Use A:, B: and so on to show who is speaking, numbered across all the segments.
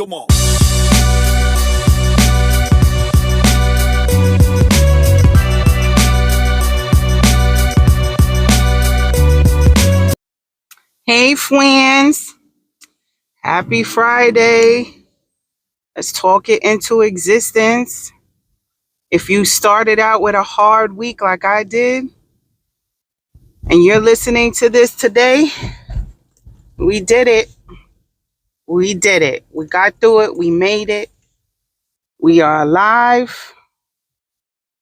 A: Come on.
B: Hey friends, happy Friday. Let's talk it into existence. If you started out with a hard week like I did, and you're listening to this today, we did it. We did it. We got through it. We made it. We are alive.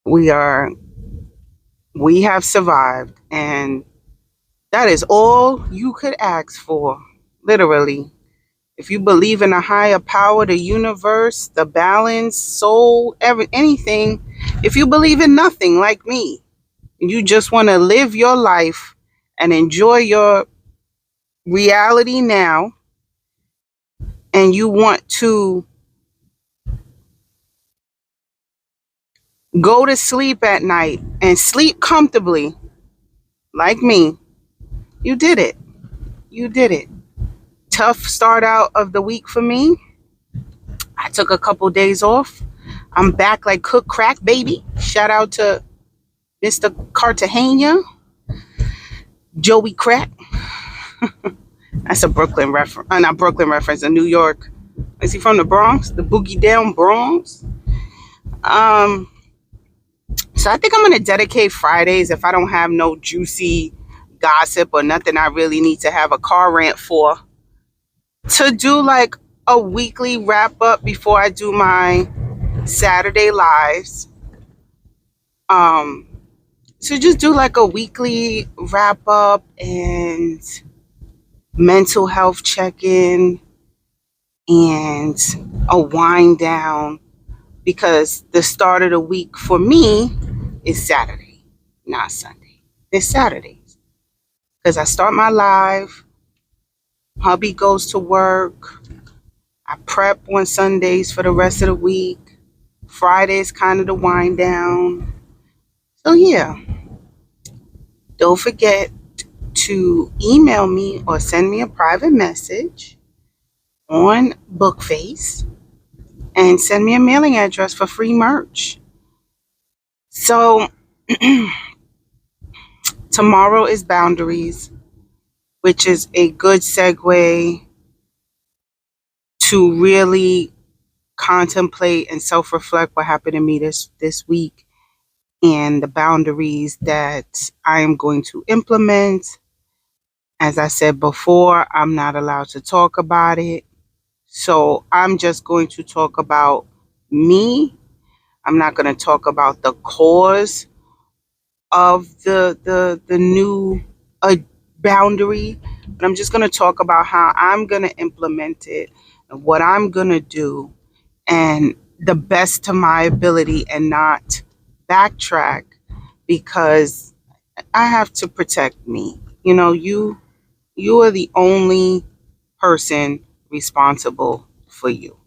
B: We have survived. And that is all you could ask for, literally. If you believe in a higher power, the universe, the balance, soul, anything, if you believe in nothing like me, and you just want to live your life and enjoy your reality now, and you want to go to sleep at night and sleep comfortably like me, you did it. You did it. Tough start out of the week for me. I took a couple days off. I'm back like cook crack, baby. Shout out to Mr. Cartagena, Joey Crack. That's a Brooklyn reference. Not Brooklyn reference, a New York. Is he from the Bronx? The Boogie Down Bronx? So I think I'm going to dedicate Fridays, if I don't have no juicy gossip or nothing I really need to have a car rant for, to do like a weekly wrap up before I do my Saturday lives. So just do like a weekly wrap up and mental health check-in and a wind down, because the start of the week for me is Saturday, not Sunday. It's Saturdays because I start my live. Hubby goes to work. I prep on Sundays for the rest of the week. Friday is kind of the wind down. So yeah, don't forget to email me or send me a private message on Bookface and send me a mailing address for free merch. So tomorrow is Boundaries, which is a good segue to really contemplate and self-reflect what happened to me this week and the boundaries that I am going to implement. As I said before, I'm not allowed to talk about it. So I'm just going to talk about me. I'm not going to talk about the cause of the new boundary, but I'm just going to talk about how I'm going to implement it and what I'm going to do, and the best to my ability, and not backtrack, because I have to protect me. You know, you are the only person responsible for you.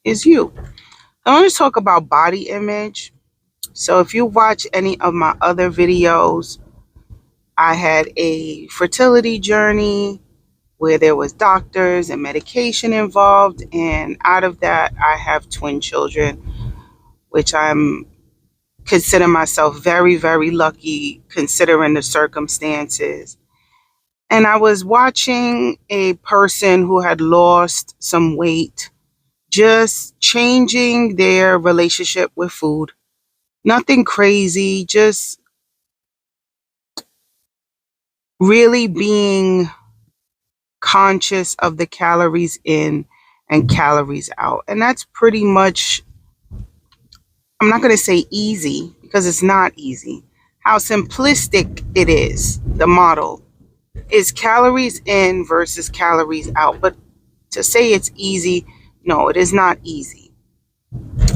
B: Is you. I want to talk about body image. So if you watch any of my other videos, I had a fertility journey where there was doctors and medication involved, and out of that I have twin children, which I'm consider myself very, very lucky considering the circumstances. And I was watching a person who had lost some weight, just changing their relationship with food. Nothing crazy, just really being conscious of the calories in and calories out. And that's pretty much, I'm not going to say easy, because it's not easy. How simplistic it is, the model is calories in versus calories out. But to say it's easy, no, it is not easy.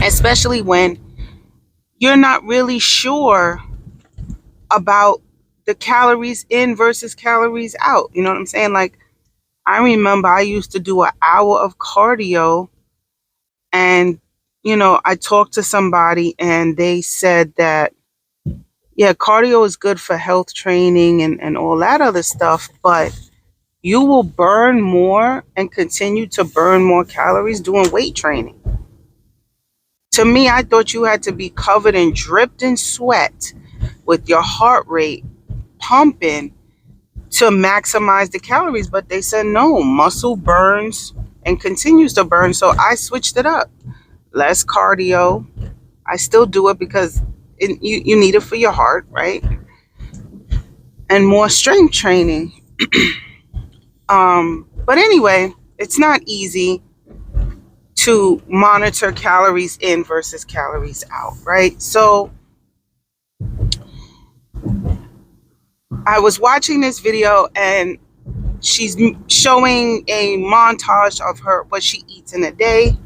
B: Especially when you're not really sure about the calories in versus calories out. You know what I'm saying? Like, I remember I used to do an hour of cardio, and, you know, I talked to somebody and they said that, yeah, cardio is good for health training and all that other stuff, but you will burn more and continue to burn more calories doing weight training. To me, I thought you had to be covered and dripped in sweat with your heart rate pumping to maximize the calories, but they said no, muscle burns and continues to burn. So I switched it up. Less cardio. I still do it because you need it for your heart, right? And more strength training. But anyway, it's not easy to monitor calories in versus calories out, right? So I was watching this video and she's showing a montage of her what she eats in a day,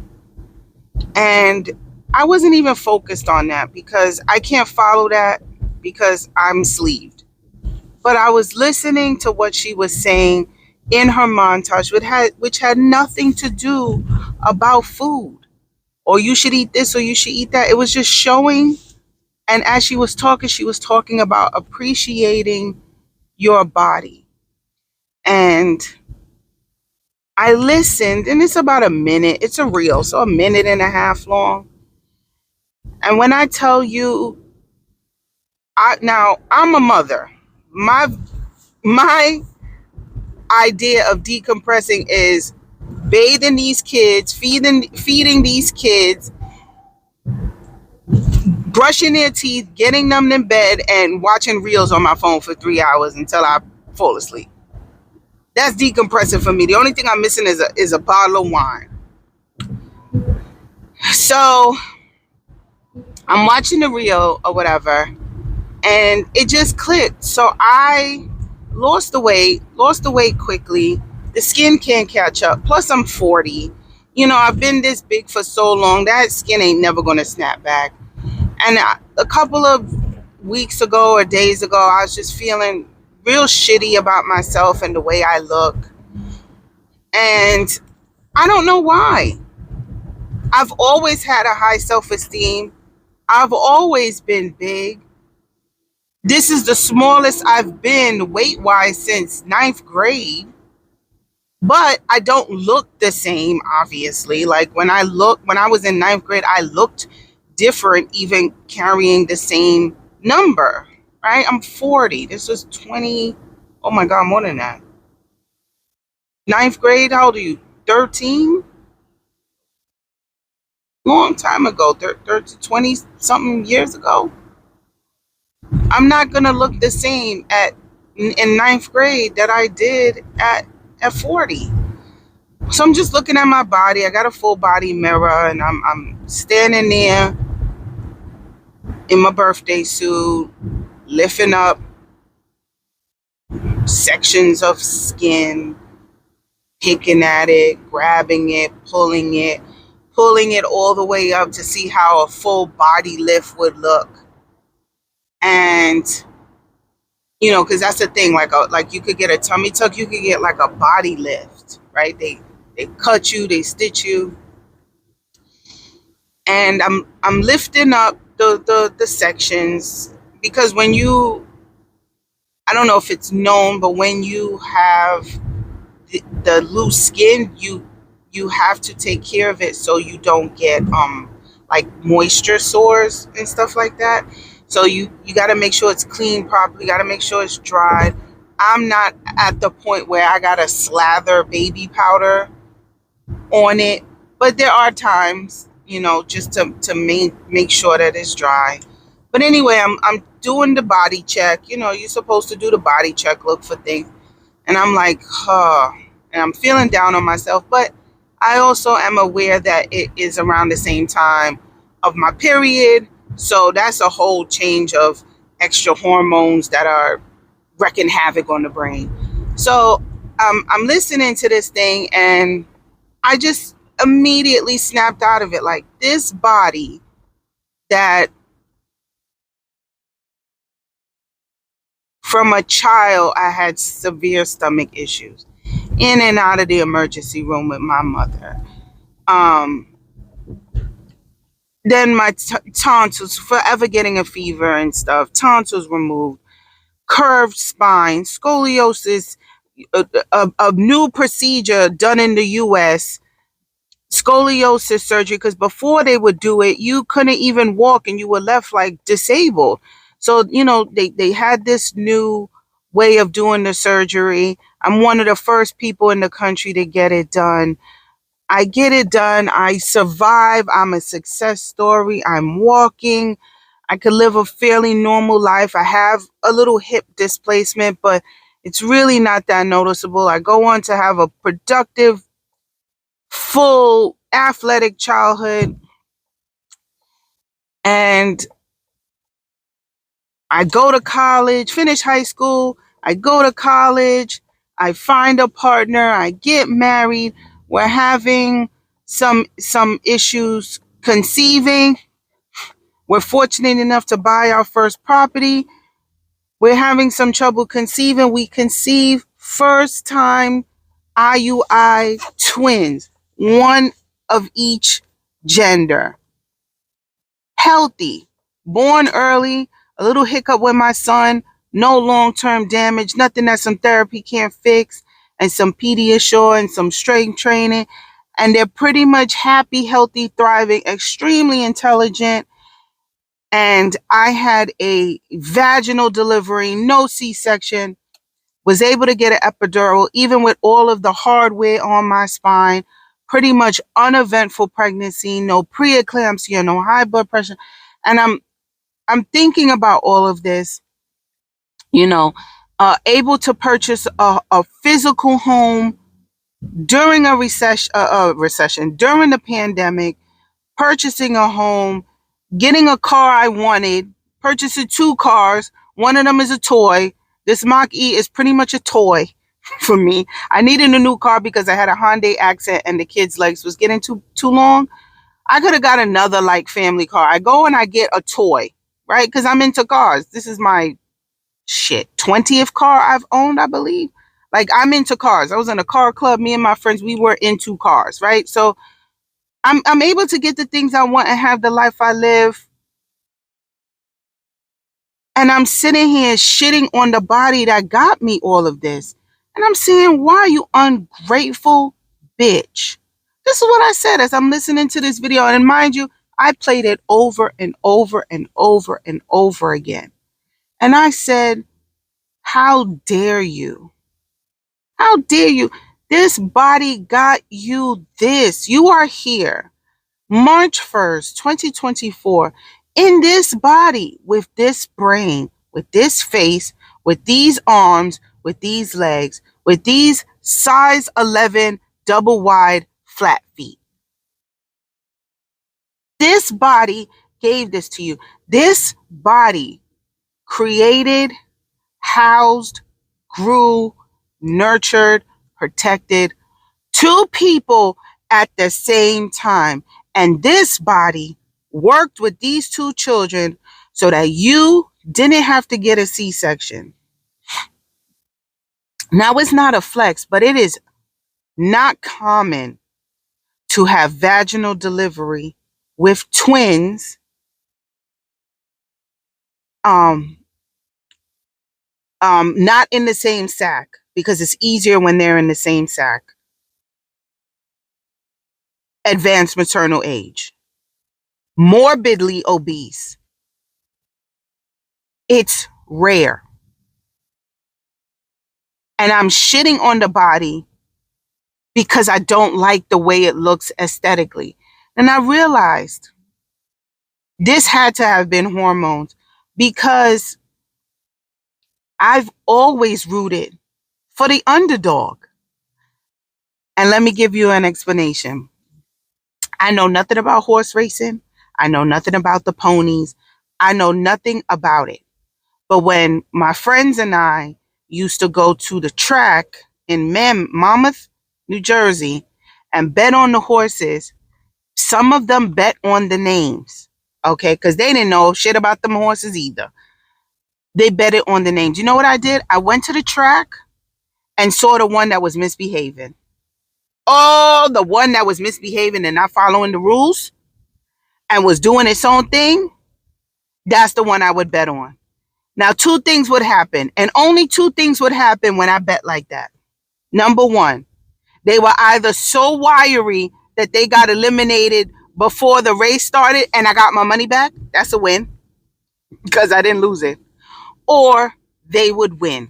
B: and I wasn't even focused on that because I can't follow that because I'm sleeved. But I was listening to what she was saying in her montage, which had nothing to do about food, or you should eat this or you should eat that. It was just showing, and as she was talking about appreciating your body. And I listened, and it's about a minute. It's a reel, so a minute and a half long. And when I tell you, now I'm a mother. My idea of decompressing is bathing these kids, feeding these kids, brushing their teeth, getting them in bed, and watching reels on my phone for 3 hours until I fall asleep. That's decompressing for me. The only thing I'm missing is a bottle of wine. So I'm watching the reel or whatever, and it just clicked. So I lost the weight quickly. The skin can't catch up. Plus, I'm 40. I've been this big for so long. That skin ain't never going to snap back. And a couple of weeks ago or days ago, I was just feeling real shitty about myself and the way I look. And I don't know why. I've always had a high self-esteem. I've always been big. This is the smallest I've been weight-wise since 9th grade. But I don't look the same, obviously. Like when I was in 9th grade, I looked different even carrying the same number, right? I'm 40. This was 20. Oh my God, more than that. 9th grade, how old are you? 13? Long time ago, 20 something years ago. I'm not going to look the same in 9th grade that I did at 40. So I'm just looking at my body. I got a full body mirror, and I'm standing there in my birthday suit, lifting up sections of skin, picking at it, grabbing it, pulling it all the way up to see how a full body lift would look. And because that's the thing, like you could get a tummy tuck, you could get like a body lift, right? They cut you, they stitch you, and I'm lifting up the sections, because when I don't know if it's known, but when you have the loose skin, you have to take care of it so you don't get like moisture sores and stuff like that. So you got to make sure it's clean properly. Got to make sure it's dried. I'm not at the point where I got to slather baby powder on it, but there are times, just to make sure that it's dry. But anyway, I'm doing the body check. You're supposed to do the body check, look for things, and I'm like, and I'm feeling down on myself, but I also am aware that it is around the same time of my period. So that's a whole change of extra hormones that are wreaking havoc on the brain. So I'm listening to this thing, and I just immediately snapped out of it. Like, this body that from a child, I had severe stomach issues, in and out of the emergency room with my mother. Then my tonsils, forever getting a fever and stuff, tonsils removed, curved spine, scoliosis, a new procedure done in the US, scoliosis surgery, because before they would do it, you couldn't even walk and you were left like disabled. So, they had this new way of doing the surgery. I'm one of the first people in the country to get it done. I get it done. I survive. I'm a success story. I'm walking. I could live a fairly normal life. I have a little hip displacement, but it's really not that noticeable. I go on to have a productive, full, athletic childhood. And I go to college, finish high school. I go to college. I find a partner. I get married. We're having some issues conceiving. We're fortunate enough to buy our first property. We're having some trouble conceiving. We conceive first time IUI twins, one of each gender. Healthy, born early, a little hiccup with my son, no long-term damage, nothing that some therapy can't fix, and some Pediasure and some strength training. And they're pretty much happy, healthy, thriving, extremely intelligent. And I had a vaginal delivery, no C-section, was able to get an epidural, even with all of the hardware on my spine, pretty much uneventful pregnancy, no preeclampsia, no high blood pressure. And I'm thinking about all of this, able to purchase a physical home during a recession, during the pandemic, purchasing a home, getting a car I wanted, purchasing 2 cars. One of them is a toy. This Mach-E is pretty much a toy for me. I needed a new car because I had a Hyundai Accent and the kids' legs was getting too long. I could have got another like family car. I go and I get a toy, right? Because I'm into cars. This is my 20th car I've owned, I believe. Like, I'm into cars. I was in a car club. Me and my friends, we were into cars, right? So I'm able to get the things I want and have the life I live. And I'm sitting here shitting on the body that got me all of this. And I'm saying, why, you ungrateful bitch? This is what I said as I'm listening to this video. And mind you, I played it over and over and over and over again. And I said, how dare you? How dare you? This body got you this. You are here, March 1st, 2024, in this body, with this brain, with this face, with these arms, with these legs, with these size 11 double wide flat feet. This body gave this to you. This body created, housed, grew, nurtured, protected 2 people at the same time. And this body worked with these 2 children so that you didn't have to get a C-section. Now, it's not a flex, but it is not common to have vaginal delivery with twins, not in the same sac, because it's easier when they're in the same sac. Advanced maternal age, morbidly obese. It's rare. And I'm shitting on the body because I don't like the way it looks aesthetically. And I realized this had to have been hormones, because I've always rooted for the underdog. And let me give you an explanation. I know nothing about horse racing. I know nothing about the ponies. I know nothing about it. But when my friends and I used to go to the track in Monmouth, New Jersey, and bet on the horses, some of them bet on the names, okay? Because they didn't know shit about them horses either. They betted on the names. You know what I did? I went to the track and saw the one that was misbehaving. Oh, the one that was misbehaving and not following the rules and was doing its own thing, that's the one I would bet on. Now, 2 things would happen, and only 2 things would happen when I bet like that. Number one, they were either so wiry that they got eliminated before the race started and I got my money back. That's a win because I didn't lose it. Or they would win.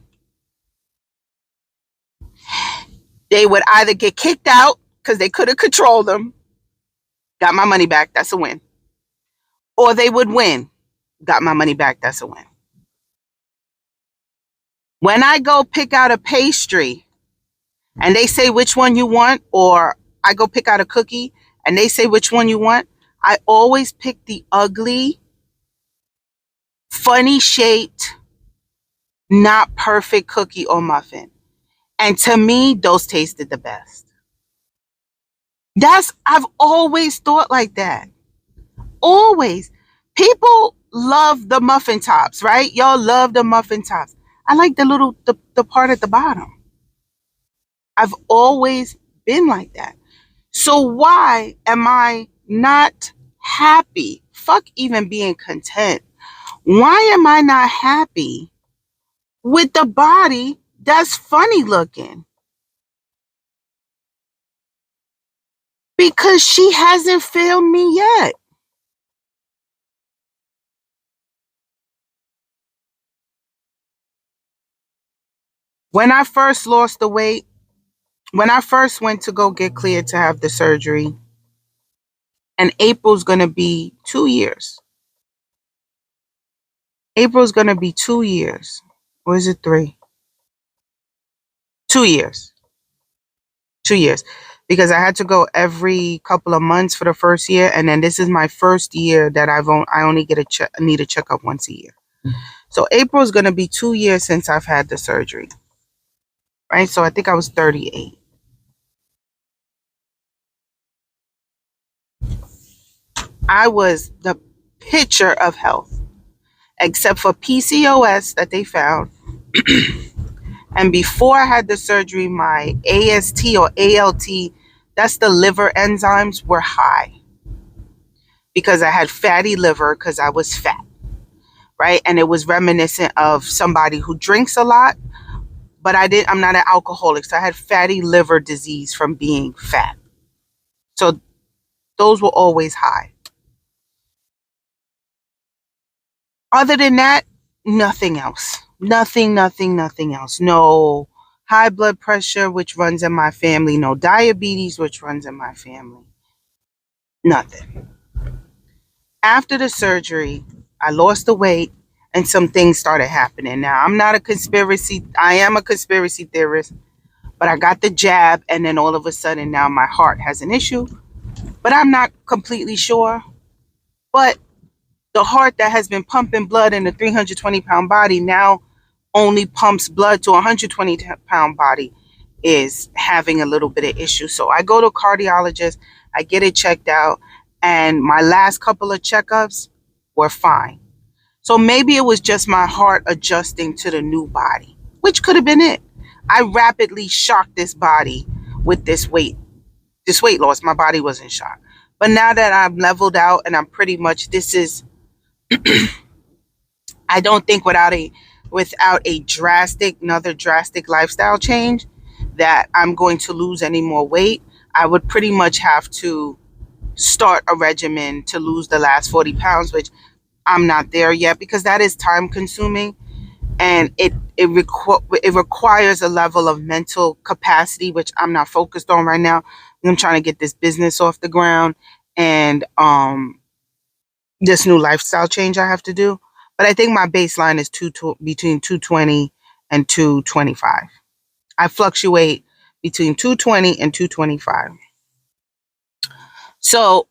B: They would either get kicked out because they couldn't control them, got my money back. That's a win. Or they would win, got my money back. That's a win. When I go pick out a pastry and they say which one you want, or I go pick out a cookie and they say which one you want, I always pick the ugly, funny shaped, not perfect cookie or muffin. And to me, those tasted the best. I've always thought like that. Always. People love the muffin tops, right? Y'all love the muffin tops. I like the part at the bottom. I've always been like that. So why am I not happy? Fuck even being content. Why am I not happy with the body that's funny looking? Because she hasn't failed me yet. When I first lost the weight, when I first went to go get cleared to have the surgery, and April's going to be 2 years. April's going to be 2 years. Or is it 3? 2 years. 2 years. Because I had to go every couple of months for the first year, and then this is my first year that I only need a checkup once a year. So April's going to be 2 years since I've had the surgery. Right? So I think I was 38. I was the picture of health, except for PCOS that they found. And before I had the surgery, my AST or ALT, that's the liver enzymes, were high because I had fatty liver because I was fat, right? And it was reminiscent of somebody who drinks a lot, but I'm not an alcoholic. So I had fatty liver disease from being fat. So those were always high. Other than that, nothing else. Nothing else. No high blood pressure, which runs in my family. No diabetes, which runs in my family. Nothing. After the surgery, I lost the weight and some things started happening. Now, I am a conspiracy theorist, but I got the jab and then all of a sudden now my heart has an issue. But I'm not completely sure. But the heart that has been pumping blood in a 320-pound body now only pumps blood to a 120-pound body is having a little bit of issue. So I go to a cardiologist, I get it checked out, and my last couple of checkups were fine. So maybe it was just my heart adjusting to the new body, which could have been it. I rapidly shocked this body with this weight loss. My body was in shock. But now that I'm leveled out and I'm pretty much, I don't think without another drastic lifestyle change that I'm going to lose any more weight. I would pretty much have to start a regimen to lose the last 40 pounds, which I'm not there yet because that is time consuming and it requires a level of mental capacity, which I'm not focused on right now. I'm trying to get this business off the ground and this new lifestyle change I have to do. But I think my baseline is between 220 and 225. I fluctuate between 220 and 225. So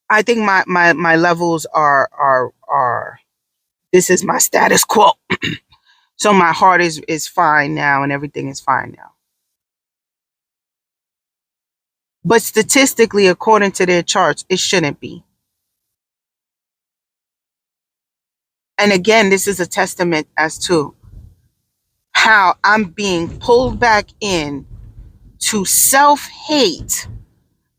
B: I think my levels are this is my status quo. So my heart is fine now and everything is fine now. But statistically, according to their charts, it shouldn't be. And again, this is a testament as to how I'm being pulled back in to self-hate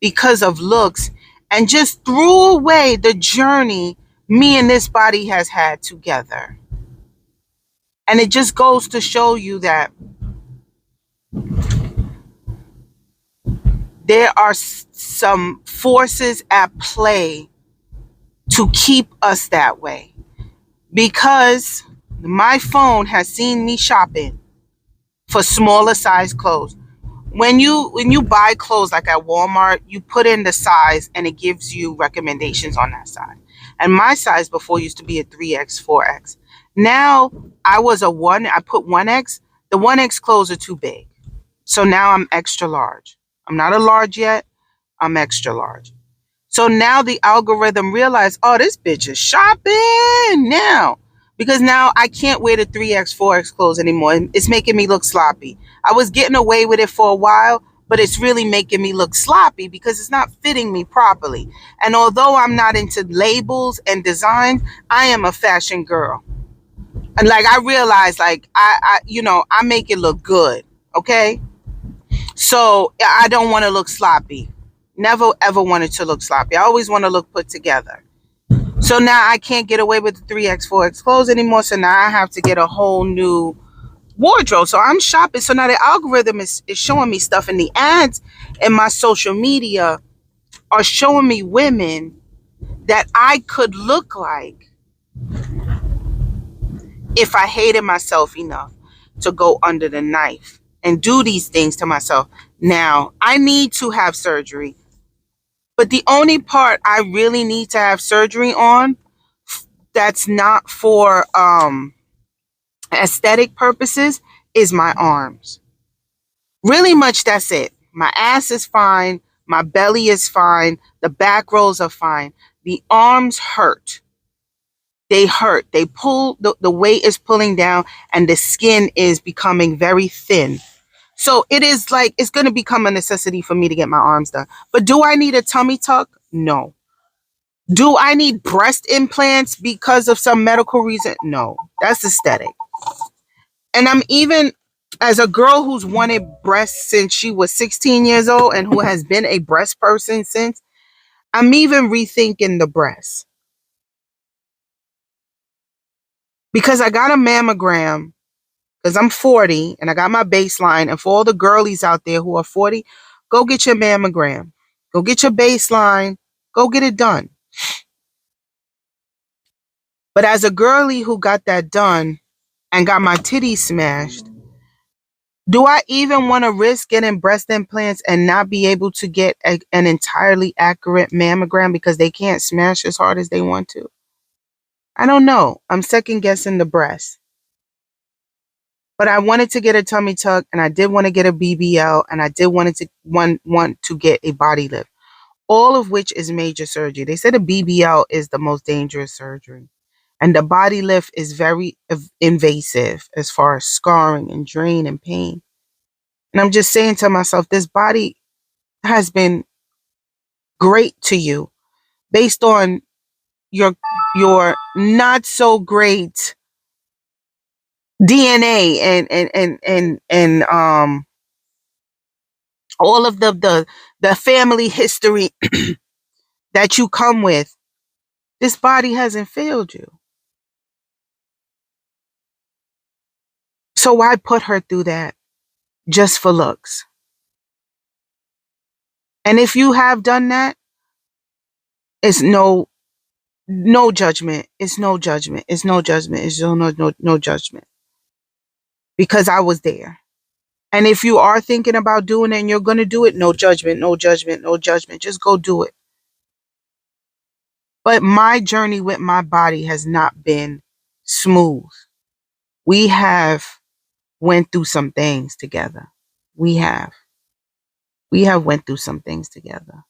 B: because of looks and just threw away the journey me and this body has had together. And it just goes to show you that there are some forces at play to keep us that way, because my phone has seen me shopping for smaller size clothes. When you buy clothes like at Walmart, you put in the size and it gives you recommendations on that size. And my size before used to be a 3X, 4X. Now I put 1X. The 1X clothes are too big. So now I'm extra large. I'm not a large yet. I'm extra large. So now the algorithm realized, oh, this bitch is shopping now. Because now I can't wear the 3X, 4X clothes anymore. It's making me look sloppy. I was getting away with it for a while, but it's really making me look sloppy because it's not fitting me properly. And although I'm not into labels and design, I am a fashion girl. And like I realize, like I make it look good. Okay. So I don't want to look sloppy. Never ever wanted to look sloppy. I always want to look put together. So now I can't get away with the 3X, 4X clothes anymore. So now I have to get a whole new wardrobe. So I'm shopping. So now the algorithm is showing me stuff, and the ads in my social media are showing me women that I could look like if I hated myself enough to go under the knife and do these things to myself. Now, I need to have surgery, but the only part I really need to have surgery on that's not for aesthetic purposes is my arms. Really much that's it. My ass is fine, my belly is fine, the back rolls are fine. The arms hurt. They hurt. They pull, the weight is pulling down and the skin is becoming very thin. So it is like, it's going to become a necessity for me to get my arms done. But do I need a tummy tuck? No. Do I need breast implants because of some medical reason? No. That's aesthetic. And I'm even, as a girl who's wanted breasts since she was 16 years old and who has been a breast person since, I'm even rethinking the breasts. Because I got a mammogram, because I'm 40 and I got my baseline. And for all the girlies out there who are 40, go get your mammogram. Go get your baseline. Go get it done. But as a girly who got that done and got my titties smashed, do I even want to risk getting breast implants and not be able to get an entirely accurate mammogram because they can't smash as hard as they want to? I don't know. I'm second guessing the breast. But I wanted to get a tummy tuck, and I did want to get a BBL, and I did want to get a body lift, all of which is major surgery. They said a BBL is the most dangerous surgery, and the body lift is very invasive as far as scarring and drain and pain. And I'm just saying to myself, this body has been great to you based on your not so great DNA and all of the family history that you come with. This body hasn't failed you. So why put her through that just for looks? And if you have done that, it's no judgment. It's no judgment. It's no judgment. It's no judgment. Because I was there. And if you are thinking about doing it and you're going to do it, no judgment, no judgment, no judgment. Just go do it. But my journey with my body has not been smooth. We have went through some things together. We have. We have went through some things together.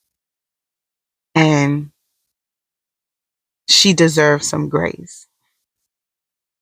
B: And she deserves some grace.